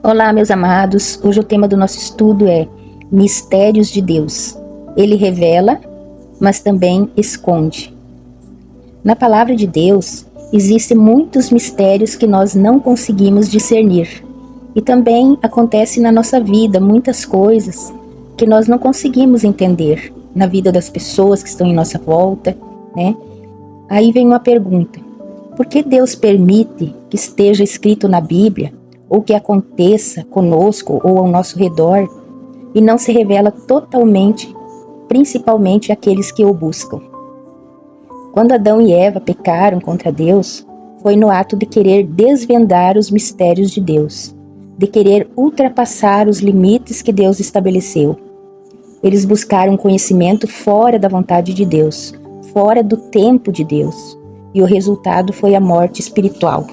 Olá, meus amados. Hoje o tema do nosso estudo é Mistérios de Deus. Ele revela, mas também esconde. Na palavra de Deus, existem muitos mistérios que nós não conseguimos discernir. E também acontece na nossa vida muitas coisas que nós não conseguimos entender na vida das pessoas que estão em nossa volta, né? Aí vem uma pergunta: por que Deus permite que esteja escrito na Bíblia ou que aconteça conosco ou ao nosso redor e não se revela totalmente, principalmente àqueles que o buscam? Quando Adão e Eva pecaram contra Deus, foi no ato de querer desvendar os mistérios de Deus, de querer ultrapassar os limites que Deus estabeleceu. Eles buscaram conhecimento fora da vontade de Deus, fora do tempo de Deus, e o resultado foi a morte espiritual.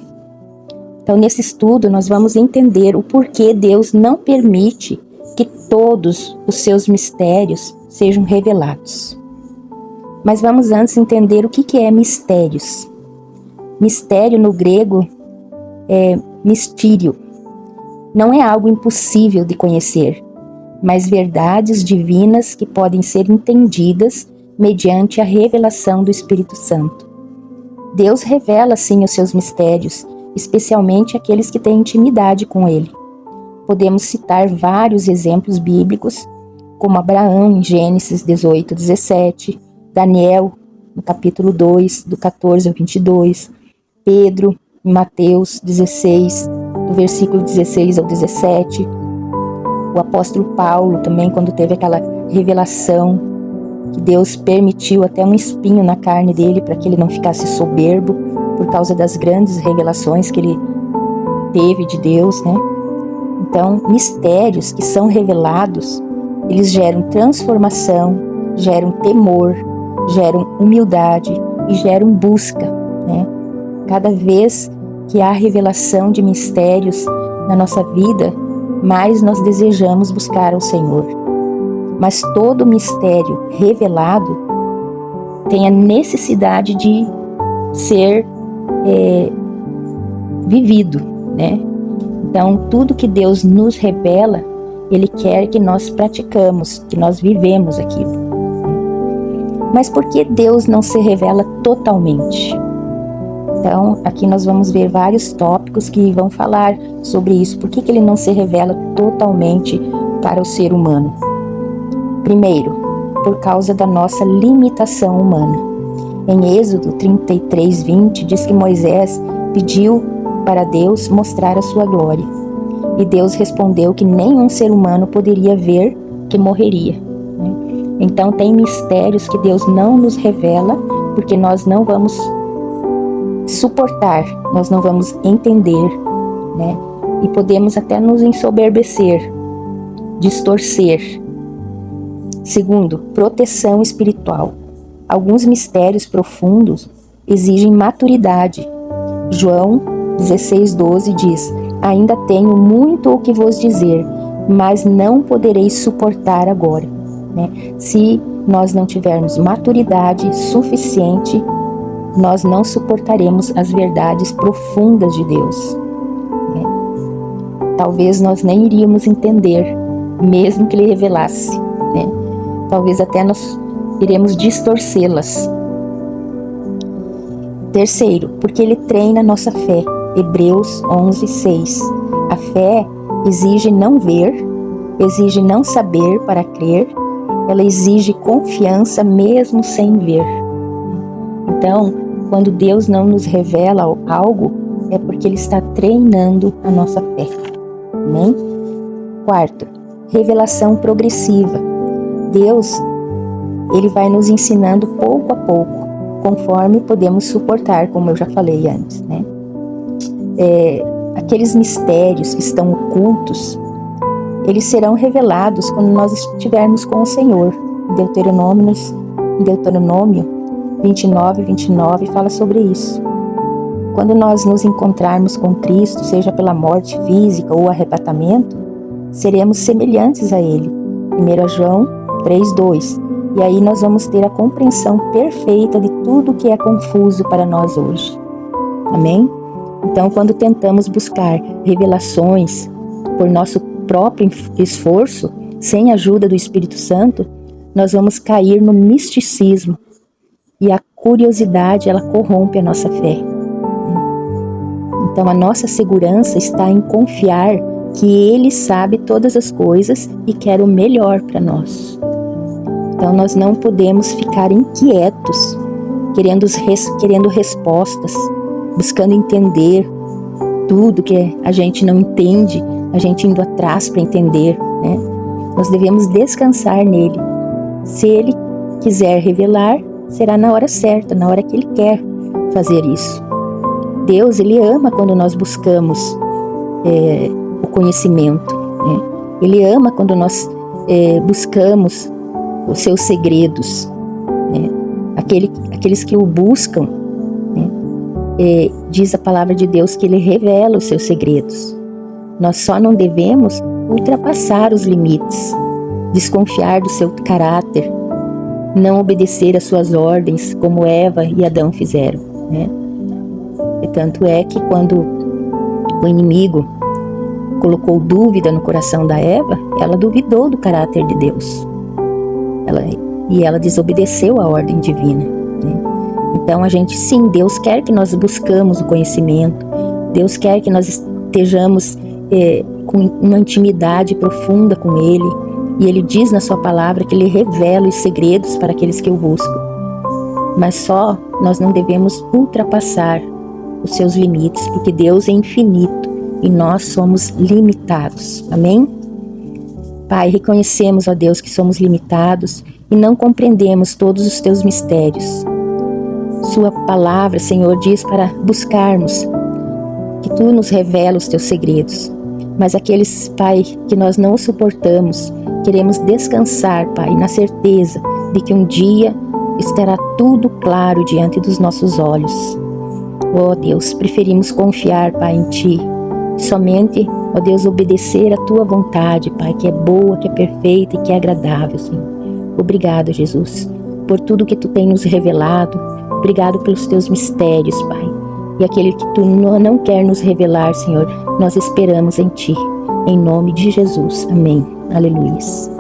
Então, nesse estudo, nós vamos entender o porquê Deus não permite que todos os seus mistérios sejam revelados. Mas vamos antes entender o que é mistérios. Mistério no grego é mystírio. Não é algo impossível de conhecer, mas verdades divinas que podem ser entendidas mediante a revelação do Espírito Santo. Deus revela sim os seus mistérios, especialmente aqueles que têm intimidade com Ele. Podemos citar vários exemplos bíblicos, como Abraão em Gênesis 18, 17, Daniel no capítulo 2, do 14 ao 22, Pedro em Mateus 16, do versículo 16 ao 17, o apóstolo Paulo também, quando teve aquela revelação que Deus permitiu até um espinho na carne dele para que ele não ficasse soberbo por causa das grandes revelações que ele teve de Deus, né? Então, mistérios que são revelados, eles geram transformação, geram temor, geram humildade e geram busca, né? Cada vez que há revelação de mistérios na nossa vida, mais nós desejamos buscar ao Senhor. Mas todo mistério revelado tem a necessidade de ser vivido, né? Então, tudo que Deus nos revela, Ele quer que nós praticamos, que nós vivemos aquilo. Mas por que Deus não se revela totalmente? Então, aqui nós vamos ver vários tópicos que vão falar sobre isso. Por que Ele não se revela totalmente para o ser humano? Primeiro, por causa da nossa limitação humana. Em Êxodo 33, 20, diz que Moisés pediu para Deus mostrar a sua glória. E Deus respondeu que nenhum ser humano poderia ver que morreria. Então tem mistérios que Deus não nos revela, porque nós não vamos suportar, nós não vamos entender, né? E podemos até nos ensoberbecer, distorcer. Segundo, proteção espiritual. Alguns mistérios profundos exigem maturidade. João 16:12 diz: ainda tenho muito o que vos dizer, mas não podereis suportar agora. Né? Se nós não tivermos maturidade suficiente, nós não suportaremos as verdades profundas de Deus. Né? Talvez nós nem iríamos entender, mesmo que Ele revelasse. Né? Talvez até nós iremos distorcê-las. Terceiro, porque Ele treina nossa fé. Hebreus 11:6. A fé exige não ver, exige não saber para crer, ela exige confiança mesmo sem ver. Então, quando Deus não nos revela algo, é porque Ele está treinando a nossa fé. Amém? Quarto, revelação progressiva. Deus, Ele vai nos ensinando pouco a pouco, conforme podemos suportar, como eu já falei antes, né? Aqueles mistérios que estão ocultos, eles serão revelados quando nós estivermos com o Senhor. Deuteronômio 29:29 fala sobre isso. Quando nós nos encontrarmos com Cristo, seja pela morte física ou arrebatamento, seremos semelhantes a Ele. 1 João 3:2. E aí nós vamos ter a compreensão perfeita de tudo que é confuso para nós hoje. Amém? Então, quando tentamos buscar revelações por nosso próprio esforço, sem a ajuda do Espírito Santo, nós vamos cair no misticismo. E a curiosidade, ela corrompe a nossa fé. Então a nossa segurança está em confiar que Ele sabe todas as coisas e quer o melhor para nós. Então nós não podemos ficar inquietos, querendo respostas, buscando entender tudo que a gente não entende, a gente indo atrás para entender, né? Nós devemos descansar nele. Se Ele quiser revelar, será na hora certa, na hora que Ele quer fazer isso. Deus, Ele ama quando nós buscamos o conhecimento, né? Ele ama quando nós buscamos os seus segredos, né? Aqueles que o buscam, né? Diz a palavra de Deus que Ele revela os seus segredos. Nós só não devemos ultrapassar os limites, desconfiar do seu caráter, não obedecer às suas ordens, como Eva e Adão fizeram, né? E tanto é que quando o inimigo colocou dúvida no coração da Eva, ela duvidou do caráter de Deus. Ela desobedeceu à ordem divina, né? Então sim, Deus quer que nós buscamos o conhecimento, Deus quer que nós estejamos com uma intimidade profunda com Ele, e Ele diz na sua palavra que Ele revela os segredos para aqueles que o buscam. Mas só nós não devemos ultrapassar os seus limites, porque Deus é infinito e nós somos limitados. Amém? Pai, reconhecemos, ó Deus, que somos limitados e não compreendemos todos os teus mistérios. Sua palavra, Senhor, diz para buscarmos, que tu nos revela os teus segredos. Mas aqueles, Pai, que nós não suportamos, queremos descansar, Pai, na certeza de que um dia estará tudo claro diante dos nossos olhos. Ó Deus, preferimos confiar, Pai, em Ti. Somente, ó Deus, obedecer a Tua vontade, Pai, que é boa, que é perfeita e que é agradável, Senhor. Obrigado, Jesus, por tudo que Tu tem nos revelado. Obrigado pelos Teus mistérios, Pai. E aquele que Tu não quer nos revelar, Senhor, nós esperamos em Ti. Em nome de Jesus. Amém. Aleluia.